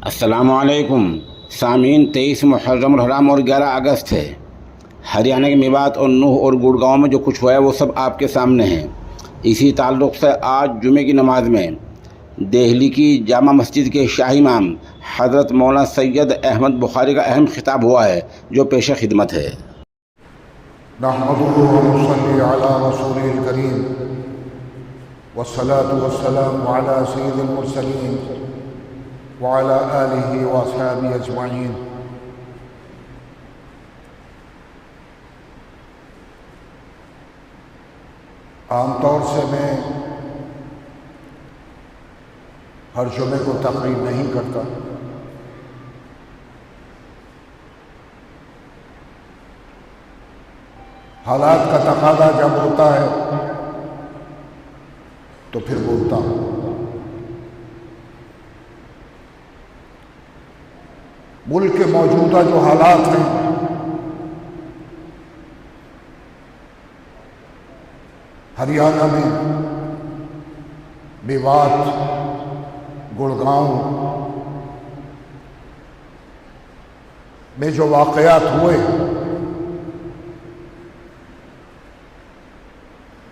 السلام علیکم سامعین، 23 محرم الحرام اور 11 اگست ہے۔ ہریانہ کے میوات اور نوح اور گڑگاؤں میں جو کچھ ہوا ہے وہ سب آپ کے سامنے ہے۔ اسی تعلق سے آج جمعے کی نماز میں دہلی کی جامع مسجد کے شاہی امام حضرت مولانا سید احمد بخاری کا اہم خطاب ہوا ہے جو پیش خدمت ہے۔ نحمده ونصلي على رسوله الكريم والصلاة والسلام على سيد المرسلين وعلى آله وأصحابه أجمعين۔ عام طور سے میں ہر جمعے کو تقریر نہیں کرتا، حالات کا تقاضا جب ہوتا ہے تو پھر بولتا ہوں۔ ملک کے موجودہ جو حالات ہیں ہریانہ میں میوات، گڑگاؤں میں جو واقعات ہوئے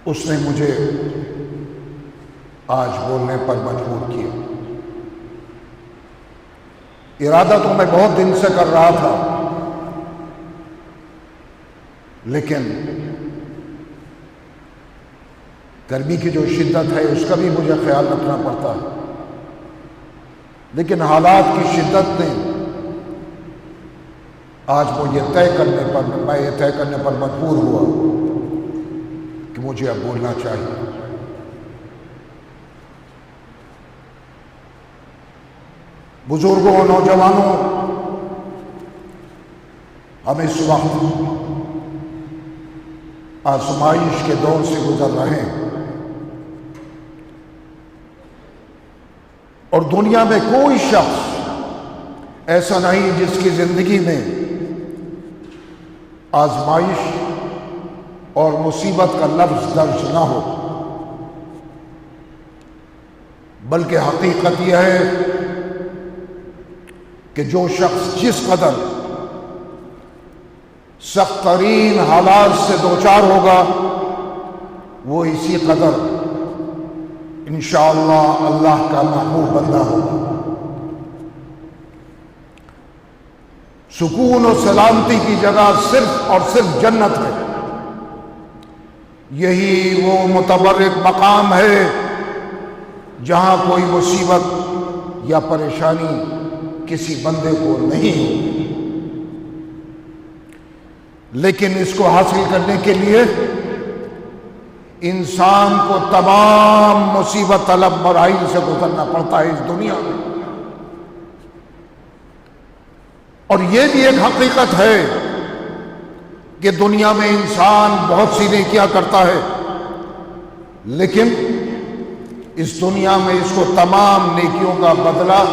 اس نے مجھے آج بولنے پر مجبور کیا۔ ارادہ تو میں بہت دن سے کر رہا تھا، لیکن گرمی کی جو شدت ہے اس کا بھی مجھے خیال رکھنا پڑتا ہے، لیکن حالات کی شدت نے آج میں یہ طے کرنے پر مجبور ہوا کہ مجھے اب بولنا چاہیے۔ بزرگوں، نوجوانوں، ہم اس وقت آزمائش کے دور سے گزر رہے ہیں، اور دنیا میں کوئی شخص ایسا نہیں جس کی زندگی میں آزمائش اور مصیبت کا لفظ درج نہ ہو، بلکہ حقیقت یہ ہے کہ جو شخص جس قدر سخت ترین حالات سے دوچار ہوگا وہ اسی قدر انشاءاللہ اللہ کا محبوب بندہ ہوگا۔ سکون و سلامتی کی جگہ صرف اور صرف جنت ہے۔ یہی وہ متبرک مقام ہے جہاں کوئی مصیبت یا پریشانی کسی بندے کو نہیں ہوگی، لیکن اس کو حاصل کرنے کے لیے انسان کو تمام مصیبت طلب مراحل سے گزرنا پڑتا ہے اس دنیا میں۔ اور یہ بھی ایک حقیقت ہے کہ دنیا میں انسان بہت سی نیکیاں کرتا ہے، لیکن اس دنیا میں اس کو تمام نیکیوں کا بدلہ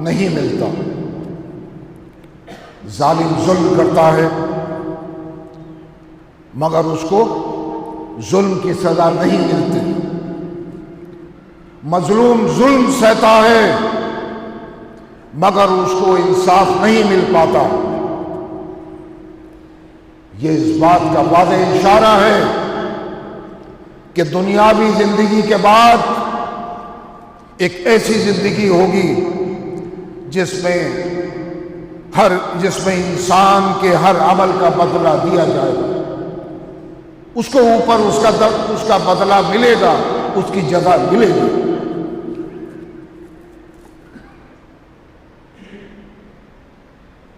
نہیں ملتا۔ ظالم ظلم کرتا ہے مگر اس کو ظلم کی سزا نہیں ملتی، مظلوم ظلم سہتا ہے مگر اس کو انصاف نہیں مل پاتا۔ یہ اس بات کا واضح اشارہ ہے کہ دنیاوی زندگی کے بعد ایک ایسی زندگی ہوگی جس میں انسان کے ہر عمل کا بدلہ دیا جائے گا، اس کو اوپر اس کا بدلہ ملے گا، اس کی جزا ملے گی۔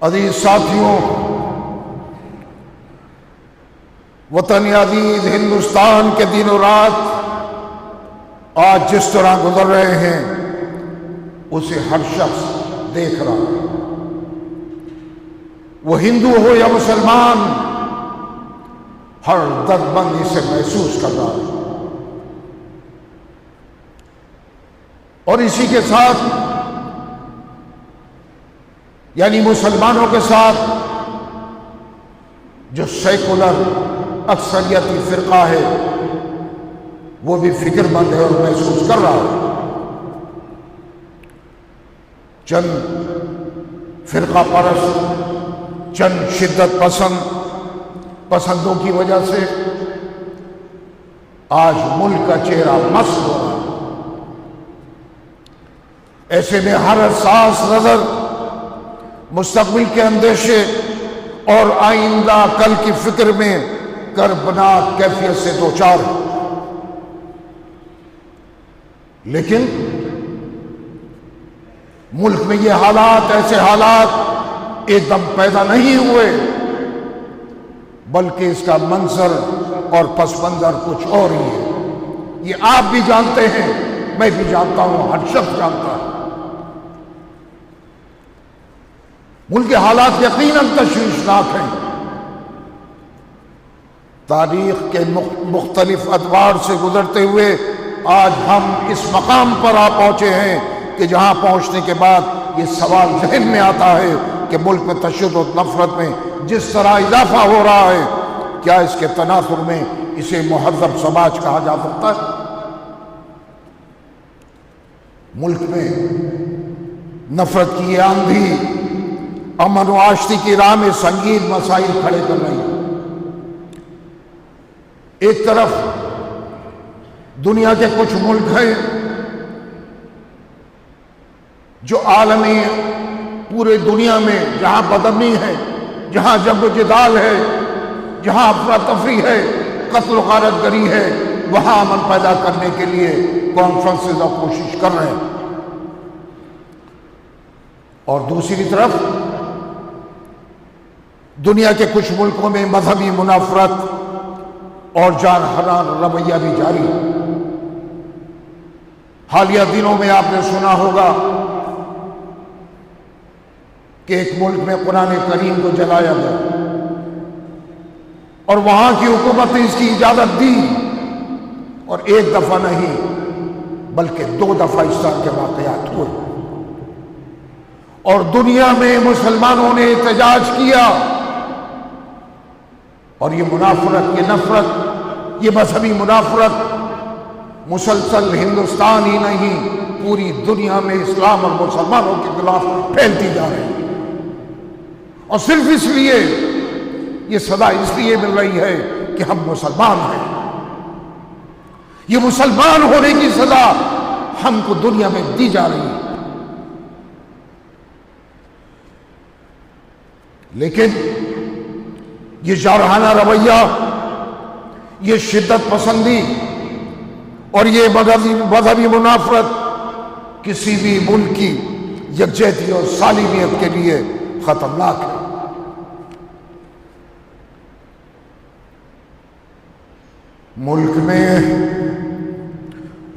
عزیز ساتھیوں، وطن عزیز ہندوستان کے دن و رات آج جس طرح گزر رہے ہیں اسے ہر شخص دیکھ رہا ہے، وہ ہندو ہو یا مسلمان، ہر درد مند اسے محسوس کر رہا ہے۔ اور اسی کے ساتھ یعنی مسلمانوں کے ساتھ جو سیکولر اکثریتی فرقہ ہے وہ بھی فکر مند ہے اور محسوس کر رہا ہے۔ چند فرقہ پرست، چند شدت پسندوں کی وجہ سے آج ملک کا چہرہ مست ہو رہا ہے۔ ایسے میں ہر حساس نظر مستقبل کے اندیشے اور آئندہ کل کی فکر میں کربناک کیفیت سے دوچار ہے۔ لیکن ملک میں یہ حالات، ایسے حالات ایک دم پیدا نہیں ہوئے، بلکہ اس کا منظر اور پس منظر کچھ اور ہی ہے۔ یہ آپ بھی جانتے ہیں، میں بھی جانتا ہوں، ہر شخص جانتا ہے۔ ملک کے حالات یقیناً تشویشناک ہیں۔ تاریخ کے مختلف ادوار سے گزرتے ہوئے آج ہم اس مقام پر آ پہنچے ہیں کہ جہاں پہنچنے کے بعد یہ سوال ذہن میں آتا ہے کہ ملک میں تشدد، نفرت میں جس طرح اضافہ ہو رہا ہے، کیا اس کے تناظر میں اسے مہذب سماج کہا جا سکتا ہے؟ ملک میں نفرت کی یہ آندھی امن و آشتی کی راہ میں سنگین مسائل کھڑے کر رہی ہے۔ ایک طرف دنیا کے کچھ ملک ہیں جو عالمی پورے دنیا میں جہاں بدامنی ہے، جہاں جبر و جدال ہے، جہاں افراتفری ہے، قتل و غارت گری ہے، وہاں امن پیدا کرنے کے لیے کانفرنسز اور کوشش کر رہے ہیں۔ اور دوسری طرف دنیا کے کچھ ملکوں میں مذہبی منافرت اور جانحران رویہ بھی جاری ہے۔ حالیہ دنوں میں آپ نے سنا ہوگا کہ ایک ملک میں قرآن کریم کو جلایا گیا اور وہاں کی حکومت نے اس کی اجازت دی، اور ایک دفعہ نہیں بلکہ 2 دفعہ اس طرح کے واقعات ہوئے، اور دنیا میں مسلمانوں نے احتجاج کیا، اور یہ منافرت، یہ نفرت، یہ مذہبی منافرت مسلسل ہندوستان ہی نہیں پوری دنیا میں اسلام اور مسلمانوں کے خلاف پھیلتی جا رہی ہے۔ اور صرف اس لیے، یہ صدا اس لیے مل رہی ہے کہ ہم مسلمان ہیں۔ یہ مسلمان ہونے کی صدا ہم کو دنیا میں دی جا رہی ہے۔ لیکن یہ جارحانہ رویہ، یہ شدت پسندی اور یہ مذہبی منافرت کسی بھی ملک کی یکجہتی اور سالمیت کے لیے خطرناک ہے۔ ملک میں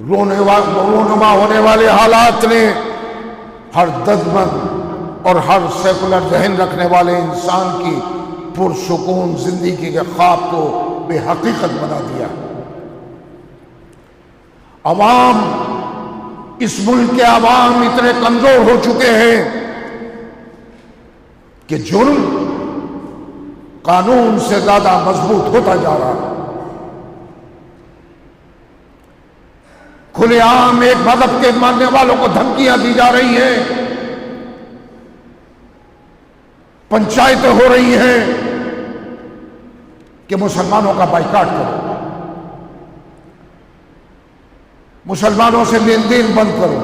رونما ہونے والے حالات نے ہر دردمند اور ہر سیکولر ذہن رکھنے والے انسان کی پرسکون زندگی کے خواب کو بے حقیقت بنا دیا۔ عوام، اس ملک کے عوام اتنے کمزور ہو چکے ہیں کہ جرم قانون سے زیادہ مضبوط ہوتا جا رہا ہے۔ کھلے عام ایک مذہب کے ماننے والوں کو دھمکیاں دی جا رہی ہیں، پنچایتیں ہو رہی ہیں کہ مسلمانوں کا بائیکاٹ کرو، مسلمانوں سے لین دین بند کرو،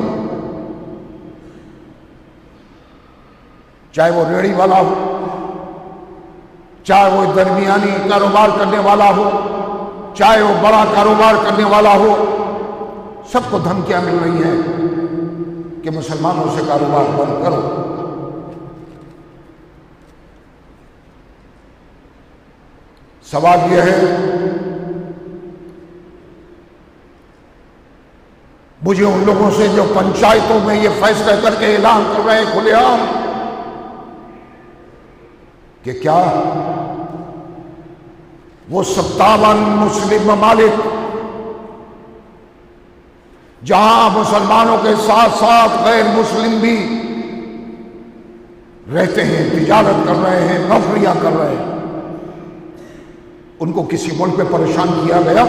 چاہے وہ ریڑھی والا ہو، چاہے وہ درمیانی کاروبار کرنے والا ہو، چاہے وہ بڑا کاروبار کرنے والا ہو، سب کو دھمکیاں مل رہی ہیں کہ مسلمانوں سے کاروبار بند کرو۔ سوال یہ ہے، مجھے ان لوگوں سے جو پنچایتوں میں یہ فیصلہ کر کے اعلان کر رہے ہیں کھلے عام کہ کیا وہ 57 مسلم ممالک جہاں مسلمانوں کے ساتھ ساتھ غیر مسلم بھی رہتے ہیں، تجارت کر رہے ہیں، نوکریاں کر رہے ہیں، ان کو کسی ملک پہ پریشان کیا گیا؟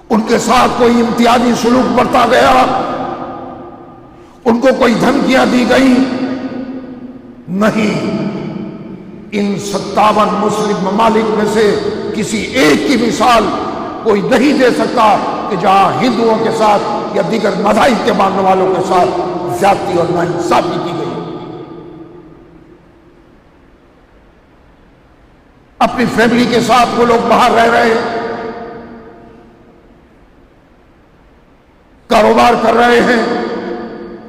ان کے ساتھ کوئی امتیازی سلوک برتا گیا؟ ان کو کوئی دھمکیاں دی گئی نہیں۔ ان 57 مسلم ممالک میں سے کسی ایک کی مثال کوئی نہیں دے سکتا کہ جہاں ہندوؤں کے ساتھ یا دیگر مذاہب کے ماننے والوں کے ساتھ زیادتی اور ناانصافی کی گئی۔ اپنی فیملی کے ساتھ وہ لوگ باہر رہ رہے ہیں، کاروبار کر رہے ہیں،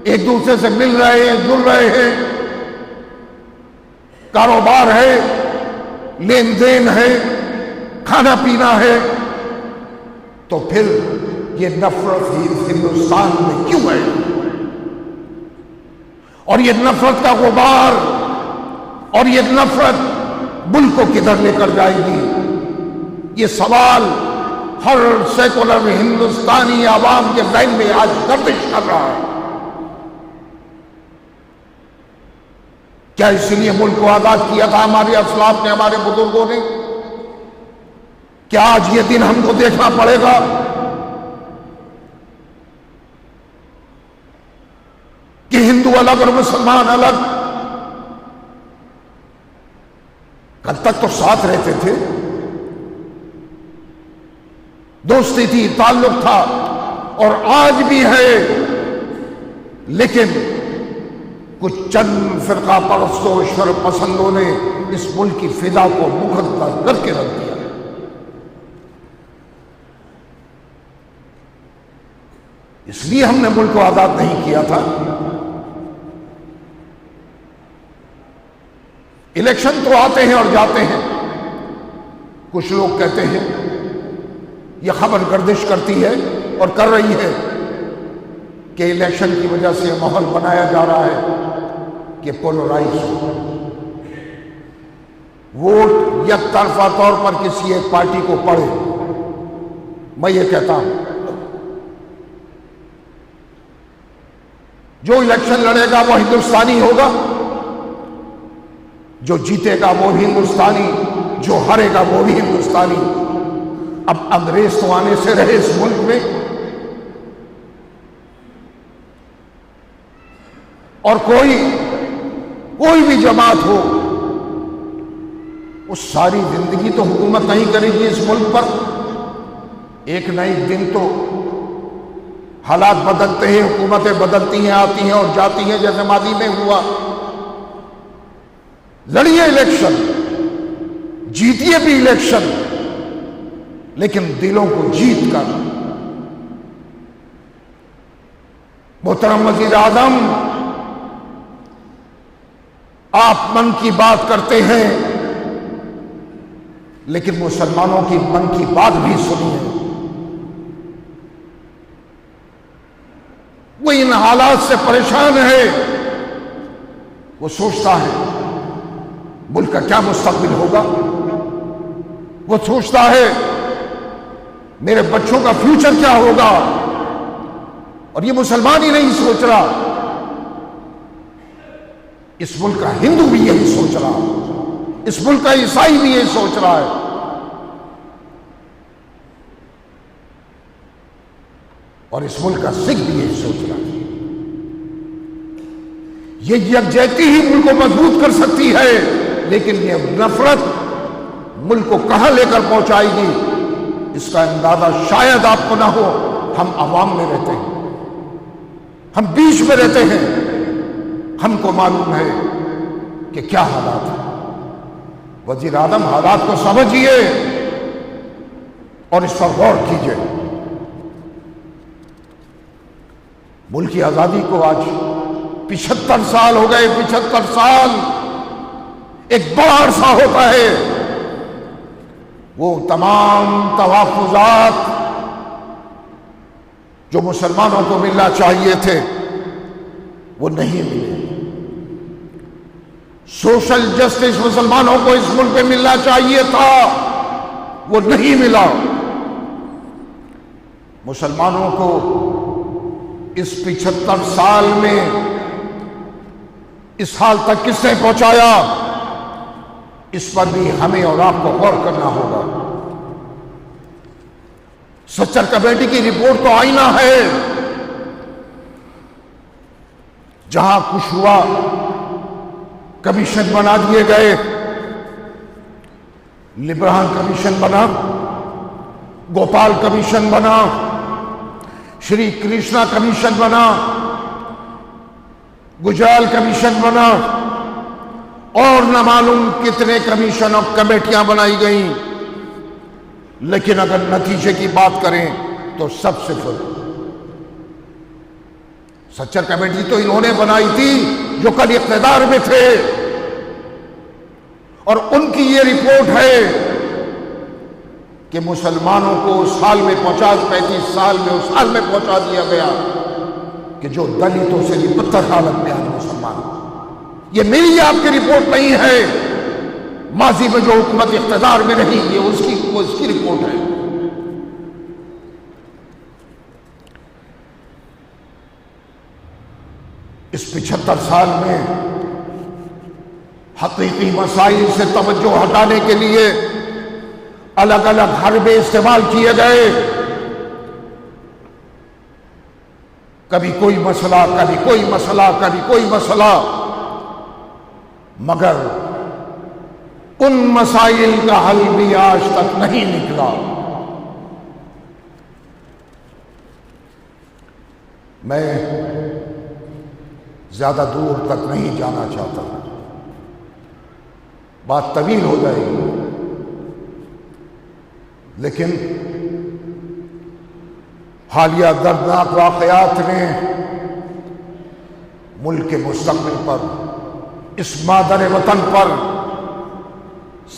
ایک دوسرے سے مل رہے ہیں، جل رہے ہیں، کاروبار ہے، لین دین ہے، کھانا پینا ہے، تو پھر یہ نفرت ہندوستان میں کیوں ہے؟ اور یہ نفرت کا غبار اور یہ نفرت ملک کو کدھر لے کر جائے گی؟ یہ سوال ہر سیکولر ہندوستانی عوام کے ذہن میں آج گردش کر رہا ہے۔ کیا اس لیے ملک کو آزاد کیا تھا ہمارے اسلاف نے، ہمارے بزرگوں نے؟ کیا آج یہ دن ہم کو دیکھنا پڑے گا کہ ہندو الگ اور مسلمان الگ؟ کل تک تو ساتھ رہتے تھے، دوستی تھی، تعلق تھا، اور آج بھی ہے، لیکن کچھ چند فرقہ پرستوں، شر پسندوں نے اس ملک کی فضا کو مقدس کر کے رکھ دیا۔ اس لیے ہم نے ملک کو آزاد نہیں کیا تھا۔ الیکشن تو آتے ہیں اور جاتے ہیں، کچھ لوگ کہتے ہیں یہ خبر گردش کرتی ہے اور کر رہی ہے کہ الیکشن کی وجہ سے ماحول بنایا جا رہا ہے کہ پولرائز ہو، ووٹ یک طرفہ طور پر کسی ایک پارٹی کو پڑے۔ میں یہ کہتا ہوں جو الیکشن لڑے گا وہ ہندوستانی ہوگا، جو جیتے گا وہ بھی ہندوستانی، جو ہارے گا وہ بھی ہندوستانی۔ اب انگریز تو آنے سے رہے اس ملک میں، اور کوئی بھی جماعت ہو، وہ ساری زندگی تو حکومت نہیں کرے گی اس ملک پر۔ ایک نہ ایک دن تو حالات بدلتے ہیں، حکومتیں بدلتی ہیں، آتی ہیں اور جاتی ہیں، جیسے ماضی میں ہوا۔ لڑیے الیکشن، جیتیے بھی الیکشن، لیکن دلوں کو جیت کر۔ محترم وزیر اعظم، آپ من کی بات کرتے ہیں، لیکن مسلمانوں کی من کی بات بھی سنیے۔ وہ ان حالات سے پریشان ہے، وہ سوچتا ہے ملک کا کیا مستقبل ہوگا، وہ سوچتا ہے میرے بچوں کا فیوچر کیا ہوگا۔ اور یہ مسلمان ہی نہیں سوچ رہا، اس ملک کا ہندو بھی یہی سوچ رہا، اس ملک کا عیسائی بھی یہی سوچ رہا ہے۔ اور اس ملک کا سکھ بھی یہی سوچ رہا ہے۔ یہ یکجہتی ہی ملک کو مضبوط کر سکتی ہے، لیکن یہ نفرت ملک کو کہاں لے کر پہنچائے گی، اس کا اندازہ شاید آپ کو نہ ہو۔ ہم عوام میں رہتے ہیں، ہم بیچ میں رہتے ہیں، ہم کو معلوم ہے کہ کیا حالات ہیں۔ وزیر اعظم، حالات کو سمجھیے اور اس پر غور کیجیے۔ ملک کی آزادی کو آج 75 سال ہو گئے۔ 75 سال ایک بڑا عرصہ ہوتا ہے۔ وہ تمام تحفظات جو مسلمانوں کو ملنا چاہیے تھے وہ نہیں ملے۔ سوشل جسٹس مسلمانوں کو اس ملک میں ملنا چاہیے تھا، وہ نہیں ملا۔ مسلمانوں کو اس 75 سال میں اس حال تک کس نے پہنچایا، اس پر بھی ہمیں اور آپ کو غور کرنا ہوگا۔ سچر کمیٹی کی رپورٹ تو آئینہ ہے، جہاں کچھ ہوا کمیشن بنا دیے گئے، لبران کمیشن بنا، گوپال کمیشن بنا، شری کرشنا کمیشن بنا، گجرال کمیشن بنا، اور نہ معلوم کتنے کمیشن اور کمیٹیاں بنائی گئیں، لیکن اگر نتیجے کی بات کریں تو سب صفر۔ سچر کمیٹی تو انہوں نے بنائی تھی جو کل اقتدار میں تھے، اور ان کی یہ رپورٹ ہے کہ مسلمانوں کو سال میں 50-35 سال میں اس حال میں پہنچا دیا گیا کہ جو دلتوں سے بھی بدتر حالت میں آج مسلمان۔ یہ میری آپ کی رپورٹ نہیں ہے، ماضی میں جو حکومت اقتدار میں رہی یہ اس کی رپورٹ ہے۔ اس 75 سال میں حقیقی مسائل سے توجہ ہٹانے کے لیے الگ الگ حربے استعمال کیے گئے، کبھی کوئی مسئلہ، کبھی کوئی مسئلہ، کبھی کوئی مسئلہ، مگر ان مسائل کا حل بھی آج تک نہیں نکلا۔ میں زیادہ دور تک نہیں جانا چاہتا، بات طویل ہو جائے گی، لیکن حالیہ دردناک واقعات نے ملک کے مستقبل پر، اس مادر وطن پر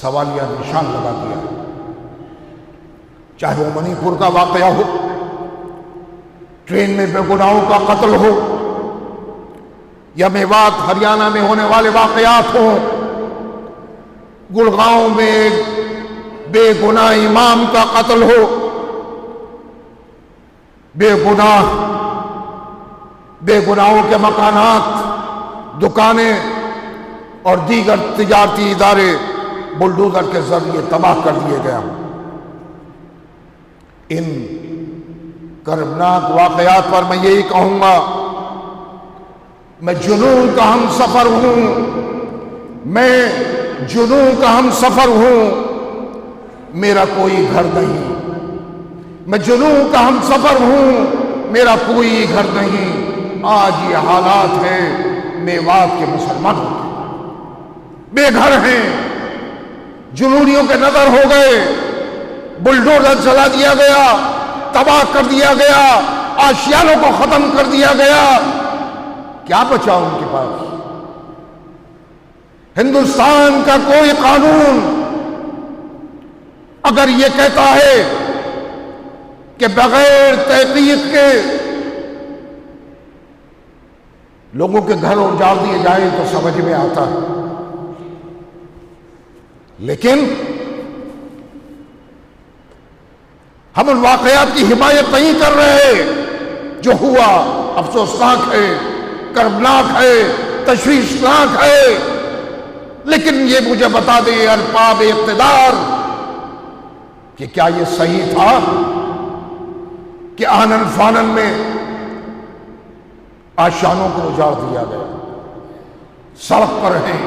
سوالیہ نشان لگا دیا، چاہے وہ منی پور کا واقعہ ہو، ٹرین میں بے گناہوں کا قتل ہو، یا میوات ہریانہ میں ہونے والے واقعات ہوں، گڑگاؤں میں بے گناہ امام کا قتل ہو، بے گناہوں کے مکانات، دکانیں اور دیگر تجارتی ادارے بلڈوزر کے ذریعے تباہ کر دیے گئے ہوں۔ ان کربناک واقعات پر میں یہی کہوں گا، میں جنون کا ہم سفر ہوں، میں جنون کا ہم سفر ہوں، میرا کوئی گھر نہیں، میں جنون کا ہم سفر ہوں، میرا کوئی گھر نہیں۔ آج یہ حالات ہیں میوات کے مسلمانوں کے، بے گھر ہیں، جنونیوں کے نظر ہو گئے، بلڈوزر چلا دیا گیا، تباہ کر دیا گیا، آشیانوں کو ختم کر دیا گیا، کیا بچا ان کے پاس؟ ہندوستان کا کوئی قانون اگر یہ کہتا ہے کہ بغیر تحقیق کے لوگوں کے گھر اجاڑ دیے جائیں تو سمجھ میں آتا ہے، لیکن ہم ان واقعات کی حمایت نہیں کر رہے۔ جو ہوا افسوسناک ہے، کربناک ہے، تشویشناک ہے، لیکن یہ مجھے بتا دیں ارباب اقتدار کہ کیا یہ صحیح تھا کہ آنن فانن میں آشیانوں کو اجاڑ دیا گیا، سڑک پر ہیں؟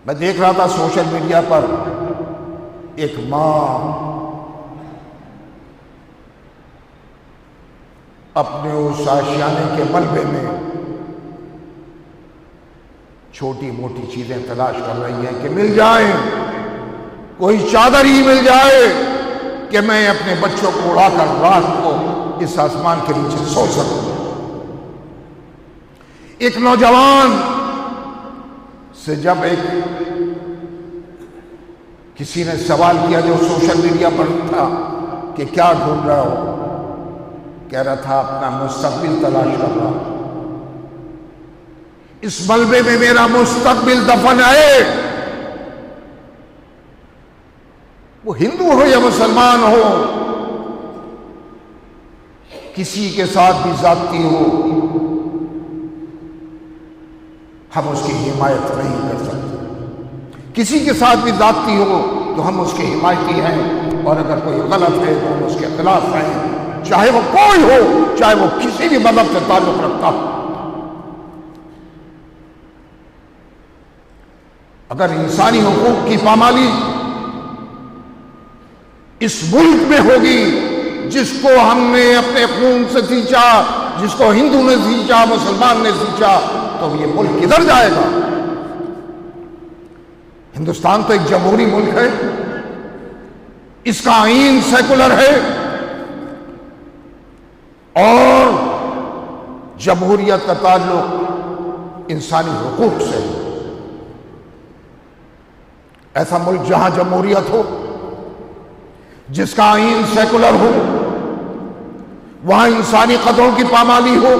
میں دیکھ رہا تھا سوشل میڈیا پر ایک ماں اپنے اس آشیانے کے ملبے میں چھوٹی موٹی چیزیں تلاش کر رہی ہیں کہ مل جائیں، کوئی چادر ہی مل جائے کہ میں اپنے بچوں کو اڑا کر رات کو اس آسمان کے نیچے سو سکوں۔ ایک نوجوان سے جب کسی نے سوال کیا جو سوشل میڈیا پر تھا کہ کیا ڈھونڈ رہا ہو، کہہ رہا تھا اپنا مستقبل تلاش کر رہا ہوں، اس ملبے میں میرا مستقبل دفن ہے۔ وہ ہندو ہو یا مسلمان ہو، کسی کے ساتھ بھی زیادتی ہو، ہم اس کی حمایت نہیں کر سکتے۔ کسی کے ساتھ بھی زیادتی ہو تو ہم اس کے حمایتی ہیں، اور اگر کوئی غلط ہے تو ہم اس کے خلاف ہیں، چاہے وہ کوئی ہو، چاہے وہ کسی بھی مذہب سے تعلق رکھتا ہو۔ اگر انسانی حقوق کی پامالی اس ملک میں ہوگی جس کو ہم نے اپنے خون سے سینچا، جس کو ہندو نے سینچا، مسلمان نے سینچا، تو یہ ملک کدھر جائے گا؟ ہندوستان تو ایک جمہوری ملک ہے، اس کا آئین سیکولر ہے، اور جمہوریت کا تعلق انسانی حقوق سے ہے۔ ایسا ملک جہاں جمہوریت ہو، جس کا آئین سیکولر ہو، وہاں انسانی قدروں کی پامالی ہو،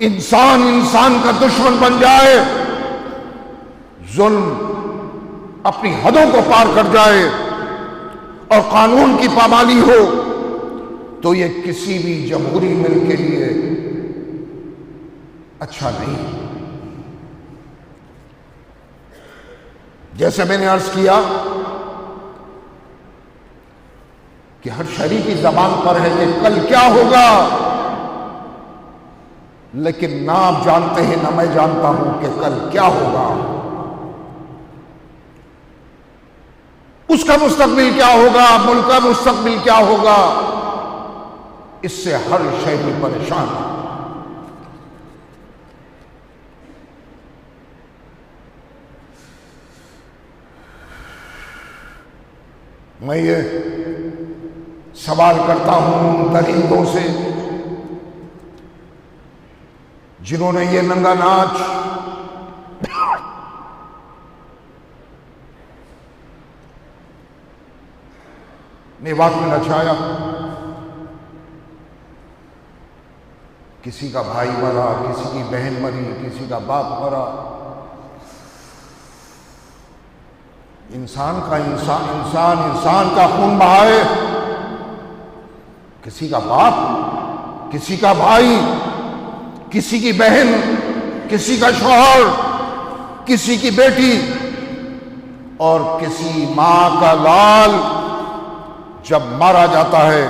انسان انسان کا دشمن بن جائے، ظلم اپنی حدوں کو پار کر جائے اور قانون کی پامالی ہو، تو یہ کسی بھی جمہوری ملک کے لیے اچھا نہیں۔ جیسے میں نے عرض کیا کہ ہر شہری کی زبان پر ہے کہ کل کیا ہوگا، لیکن نہ آپ جانتے ہیں نہ میں جانتا ہوں کہ کل کیا ہوگا، اس کا مستقبل کیا ہوگا، ملک کا مستقبل کیا ہوگا، اس سے ہر شہری پریشان ہے۔ میں یہ سوال کرتا ہوں درندوں سے جنہوں نے یہ ننگا ناچ میوات میں نچایا، کسی کا بھائی مرا، کسی کی بہن مری، کسی کا باپ مرا، انسان کا خون بہائے، کسی کا باپ، کسی کا بھائی، کسی کی بہن، کسی کا شوہر، کسی کی بیٹی اور کسی ماں کا لال جب مارا جاتا ہے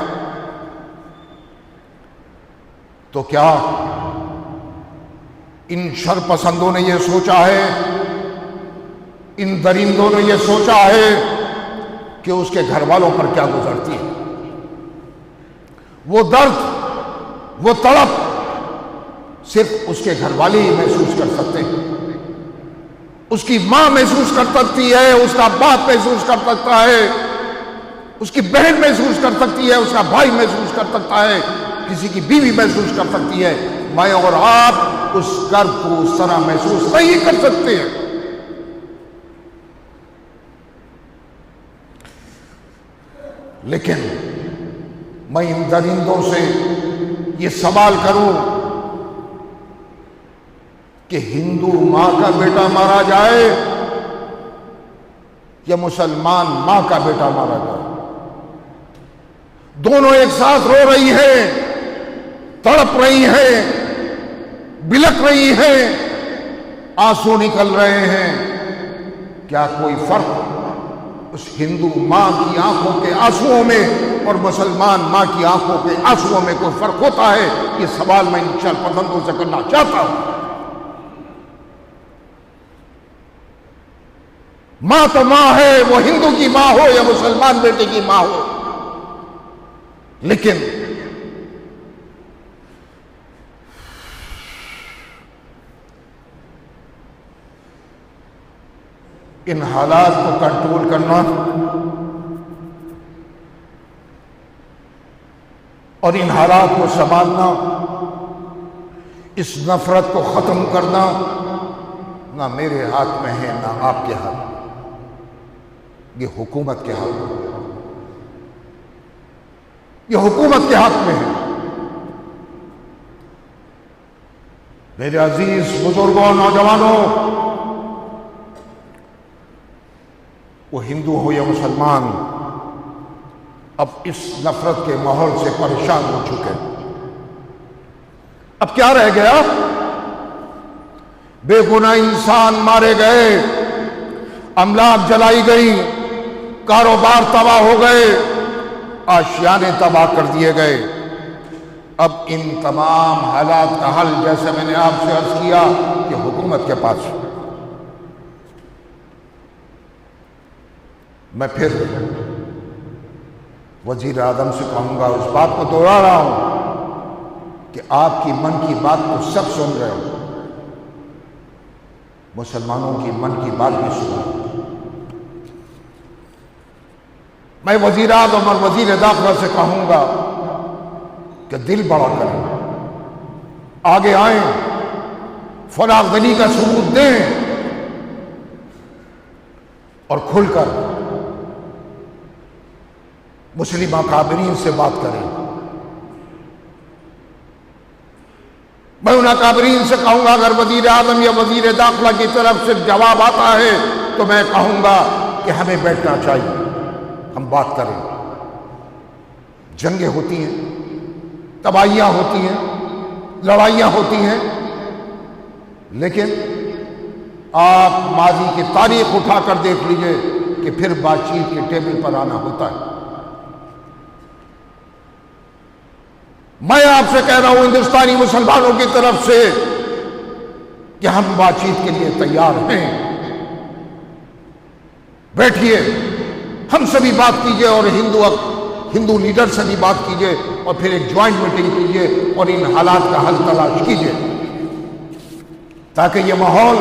تو کیا ان شر پسندوں نے یہ سوچا ہے، ان درندوں نے یہ سوچا ہے کہ اس کے گھر والوں پر کیا گزرتی ہے؟ وہ درد، وہ تڑپ صرف اس کے گھر والے ہی محسوس کر سکتے ہیں، اس کی ماں محسوس کر سکتی ہے، اس کا باپ محسوس کر سکتا ہے، اس کی بہن محسوس کر سکتی ہے، اس کا بھائی محسوس کر سکتا ہے، کسی کی بیوی محسوس کر سکتی ہے۔ میں اور آپ اس درد کو اس طرح محسوس نہیں کر سکتے ہیں۔ لیکن میں ان درندوں سے یہ سوال کروں کہ ہندو ماں کا بیٹا مارا جائے یا مسلمان ماں کا بیٹا مارا جائے، دونوں ایک ساتھ رو رہی ہیں، تڑپ رہی ہیں، بلک رہی ہیں، آنسو نکل رہے ہیں، کیا کوئی فرق اس ہندو ماں کی آنکھوں کے آنسوؤں میں اور مسلمان ماں کی آنکھوں کے آنسوؤں میں کوئی فرق ہوتا ہے؟ یہ سوال میں ان شر پسندوں سے کرنا چاہتا ہوں۔ ماں تو ماں ہے، وہ ہندو کی ماں ہو یا مسلمان بیٹے کی ماں ہو، لیکن ان حالات کو کنٹرول کرنا اور ان حالات کو سنبھالنا، اس نفرت کو ختم کرنا نہ میرے ہاتھ میں ہے نہ آپ کے ہاتھ میں، یہ حکومت کے ہاتھ میں، یہ حکومت کے ہاتھ میں ہے۔ میرے عزیز بزرگوں، نوجوانوں، وہ ہندو ہو یا مسلمان، اب اس نفرت کے ماحول سے پریشان ہو چکے۔ اب کیا رہ گیا؟ بے گناہ انسان مارے گئے، املاک جلائی گئی، کاروبار تباہ ہو گئے، آشیانے تباہ کر دیے گئے۔ اب ان تمام حالات کا حل، جیسے میں نے آپ سے عرض کیا، کہ حکومت کے پاس، میں پھر وزیر اعظم سے کہوں گا، اس بات کو دوہرا رہا ہوں کہ آپ کی من کی بات کو سب سن رہے ہیں، مسلمانوں کی من کی بات بھی سن۔ میں وزیر اعظم اور وزیر داخلہ سے کہوں گا کہ دل بڑا کریں، آگے آئیں، فراغ دلی کا ثبوت دیں اور کھل کر مسلم اکابرین سے بات کریں۔ میں ان اکابرین سے کہوں گا اگر وزیر اعظم یا وزیر داخلہ کی طرف سے جواب آتا ہے تو میں کہوں گا کہ ہمیں بیٹھنا چاہیے، ہم بات کریں۔ جنگیں ہوتی ہیں، تباہیاں ہوتی ہیں، لڑائیاں ہوتی ہیں، لیکن آپ ماضی کی تاریخ اٹھا کر دیکھ لیجئے کہ پھر بات چیت کے ٹیبل پر آنا ہوتا ہے۔ میں آپ سے کہہ رہا ہوں ہندوستانی مسلمانوں کی طرف سے کہ ہم بات چیت کے لیے تیار ہیں، بیٹھیے، ہم سے بھی بات کیجئے اور ہندو لیڈر سے بھی بات کیجئے اور پھر ایک جوائنٹ میٹنگ کیجئے اور ان حالات کا حل تلاش کیجئے، تاکہ یہ ماحول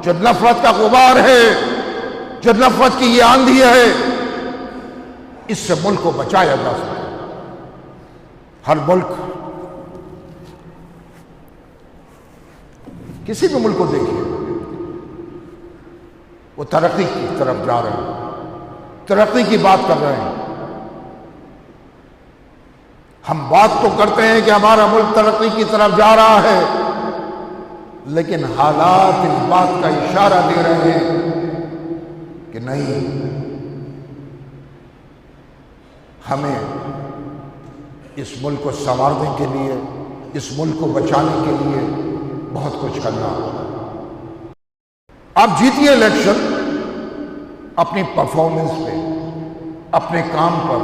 جو نفرت کا غبار ہے، جو نفرت کی یہ آندھی ہے، اس سے ملک کو بچایا جا سکے۔ ہر ملک، کسی بھی ملک کو دیکھیے، وہ ترقی کی طرف جا رہے ہیں، ترقی کی بات کر رہے ہیں۔ ہم بات تو کرتے ہیں کہ ہمارا ملک ترقی کی طرف جا رہا ہے، لیکن حالات اس بات کا اشارہ دے رہے ہیں کہ نہیں، ہمیں اس ملک کو سنوارنے کے لیے، اس ملک کو بچانے کے لیے بہت کچھ کرنا ہوگا۔ آپ جیتیے الیکشن اپنی پرفارمنس پہ، اپنے کام پر۔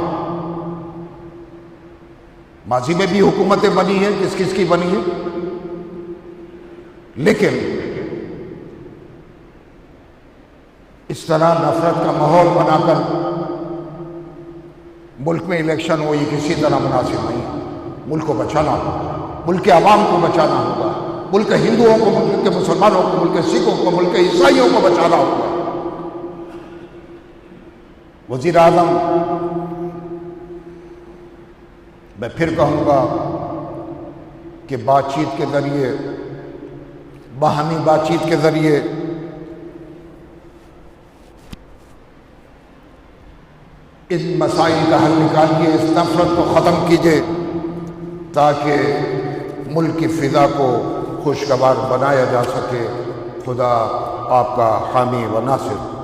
ماضی میں بھی حکومتیں بنی ہیں، کس کس کی بنی ہیں، لیکن اس طرح نفرت کا ماحول بنا کر ملک میں الیکشن ہو، یہ کسی طرح مناسب نہیں ہے۔ ملک کو بچانا ہوگا، ملک کے عوام کو بچانا ہوگا، ملک کے ہندوؤں کو، ملک کے مسلمانوں کو، ملک کے سکھوں کو، ملک کے عیسائیوں کو بچانا ہوگا۔ وزیر اعظم، میں پھر کہوں گا کہ بات چیت کے ذریعے، باہمی بات چیت کے ذریعے ان مسائل کا حل نکالیے، اس نفرت کو ختم کیجیے، تاکہ ملک کی فضا کو خوشگوار بنایا جا سکے۔ خدا آپ کا حامی و ناصر۔